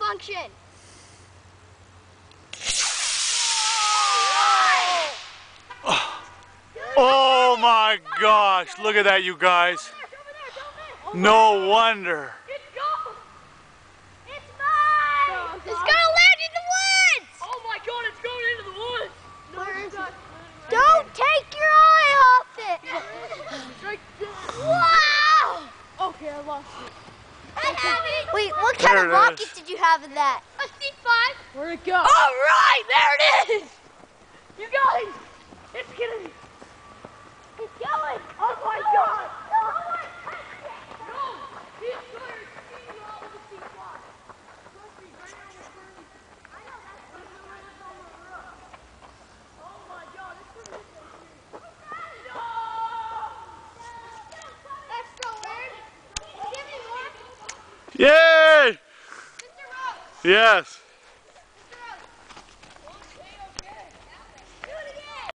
malfunction. Oh my gosh, look at that, you guys. No wonder. It's gone. It's mine. It's gonna land in the woods. Oh my god, it's going into the woods. Where is it? Don't take your eye off it. Wow. Okay, I lost it. I have it. Wait, what kind of rocket did you have in that? A C5. Where'd it go? All right, there it is. You guys, it's getting. It's going. Oh my god. Yay! Yes.